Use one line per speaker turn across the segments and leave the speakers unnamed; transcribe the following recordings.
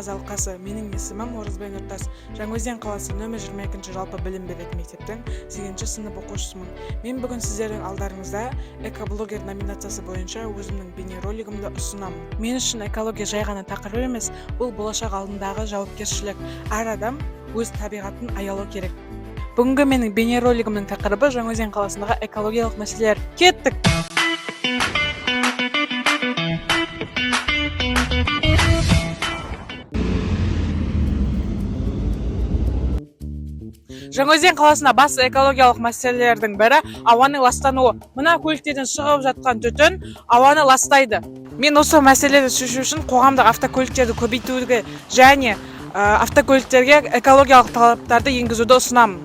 таза алқасы. Менің есімім Оразбай Нұртас. Жаңаөзен қаласы нөмір 22 жалпы білім беретін мектептің 8-ші сынып оқушысымын. Мен бүгін сіздердің алдарыңызда экоблогер номинациясы бойынша өзімнің бейнеролигімді ұсынамын. Мен үшін экология жай ғана тақырып емес, бұл болашақ алдындағы жауапкершілік. Әр адам өз табиғатын аялау керек. Бүгінгі менің бейнеролигімнің тақырыбы Жаңаөзен қаласындағы экологиялық мәселелер. Кеттік! Жаңаөзен қаласында басты экологиялық мәселелердің бірі ауаның ластануы. Мына көліктерден шығып жатқан түтін ауаны ластайды. Мен осы мәселені шешу үшін қоғамдық автокөліктерді көбейтуге және автокөліктерге экологиялық талаптарды енгізуді ұсынамын.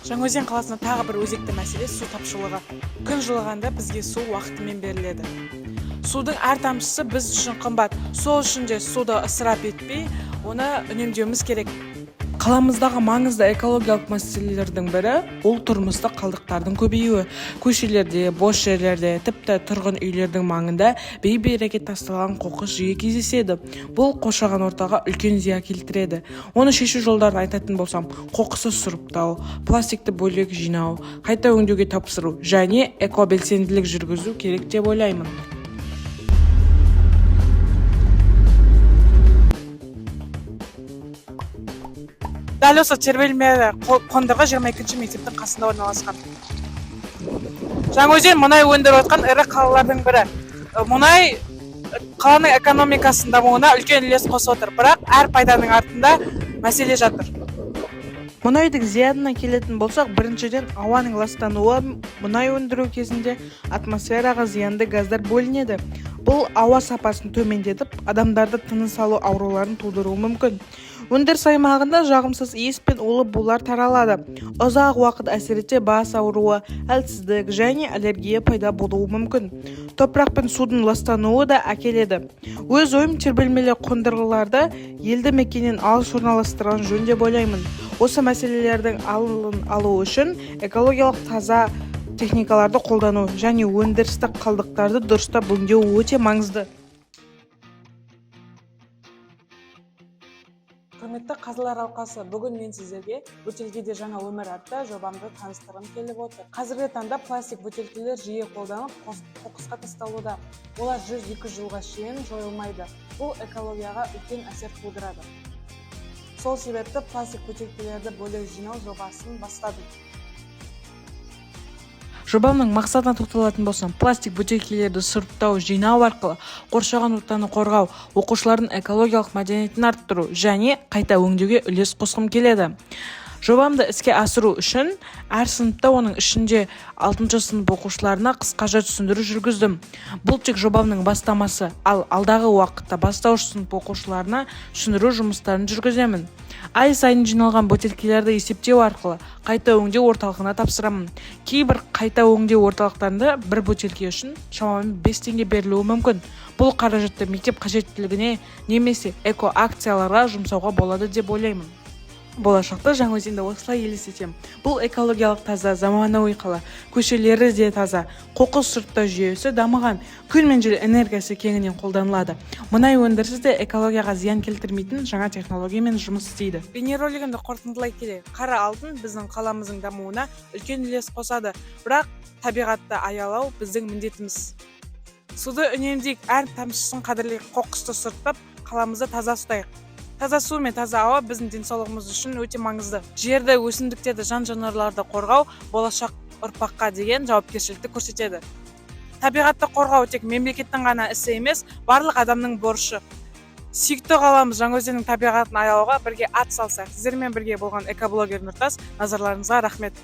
Жаңаөзен қаласында тағы бір өзекті мәселе су тапшылығы. Күн жылығанда бізге су уақытымен беріледі. Судың әр тамшысы біз үшін қымбат. Сол үшін де суды ысырап етпей, оны үнемдеуіміз керек. Қаламыздағы маңызды экологиялық мәселелердің бірі ол тұрмыстық қалдықтардың көбеюі. Көшелерде, бос жерлерде, тіпті тұрғын үйлердің маңында бей-берекет тасталған қоқыс жиі кездеседі. Бұл қоршаған ортаға үлкен зиян келтіреді. Оны шешу жолдарын айтатын болсам, қоқысты сұрыптау, пластикті бөлек жинау, қайта өңдеуге тапсыру және экобелсенділік жүргізу керек деп ойлаймын. Дәл осы тербелмелі қондырғы 22-ші мектептің қасында орналасқан. Жаңаөзен мұнай өндіріп отқан ірі қалалардың бірі. Мұнай қаланың экономикасын дамуына үлкен үлес қосып отыр, бірақ әр пайданың артында мәселе жатыр. Мұнайдың зиянына келетін болсақ, біріншіден ауаның ластануы. Мұнай өндіру кезінде атмосфераға зиянды газдар бөлінеді. Бұл ауа сапасын төмендетіп, адамдарды тыныс алу ауруларын тудыруы мүмкін. Өндіріс аймағында жағымсыз иіс пен улы булар таралады. Ұзақ уақыт әсер етсе бас ауруы, әлсіздік және аллергия пайда болуы мүмкін. Топырақ пен судың ластануы да әкеледі. Өз ойым, тербелмелі қондырғыларды елді мекеннен алыс орналастырған жөн деп ойлаймын. Осы мәселелердің алдын алу үшін экологиялық таза техникаларды қолдану және өндірістік қалдықтарды дұрыстап өңдеу өте маңызды. Құрметті қазылар алқасы, бүгін мен сіздерге бөтелкеде жаңа өмір атты жобамды таныстырғым келіп отыр. Қазіргі таңда пластик бөтелкелер жиі қолданып, қоқысқа тасталуда. Олар 100-200 жылға шейін жойылмайды. Бұл экологияға үлкен әсер тудырады. Сол себепті пластик бөтелкелерді бөлек жинау жобасын бастадым. Жобамның мақсатына тоқталатын болсам, пластик бөтелкелерді сұрыптау, жинау арқылы қоршаған ортаны қорғау, оқушылардың экологиялық мәдениетін арттыру және қайта өңдеуге үлес қосқым келеді. Жобамды іске асыру үшін әр сыныпта, оның ішінде 6-шы сынып оқушыларына қысқаша түсіндіру жүргіздім. Бұл тек жобамның бастамасы, ал алдағы уақытта бастауыш сынып оқушыларына түсіндіру жұмыстарын жүргіземін. Ай сайын жиналған бөтелкелерді есептеу арқылы қайта өңдеу орталығына тапсырамын. Кейбір қайта өңдеу орталықтарында бір бөтелке үшін шамамен 5 теңге берілуі мүмкін. Бұл қаражатты мектеп қажеттілігіне немесе эко-акцияларға жұмсауға болады деп ойлаймын. Болашақта Жаңаөзенді осылай елестетем. Бұл экологиялық таза, заманауи қала. Көшелері де таза, қоқыс сұрыптау жүйесі дамыған, күн мен жел энергиясы кеңінен қолданылады. Мұнай өндірісі де экологияға зиян келтірмейтін жаңа технологиямен жұмыс істейді. Бейнеролигімді қорытындылай келе, қара алтын біздің қаламыздың дамуына үлкен үлес қосады, бірақ табиғатты аялау біздің міндетіміз. Суды үнемдейік, әр тамшысын қадірлейік, қоқысты сұрыптап, қаламызды таза ұстайық. Таза су мен таза ауа біздің денсаулығымыз үшін өте маңызды. Жерді, өсімдіктерді, жан-жануарларды қорғау болашақ ұрпаққа деген жауапкершілікті көрсетеді. Табиғатты қорғау тек мемлекеттің ғана ісі емес, барлық адамның борышы. Сүйікті қаламыз Жаңаөзеннің табиғатын аялауға бірге ат салсақ. Сіздермен бірге болған экоблогер Нұртас, назарларыңызға рахмет.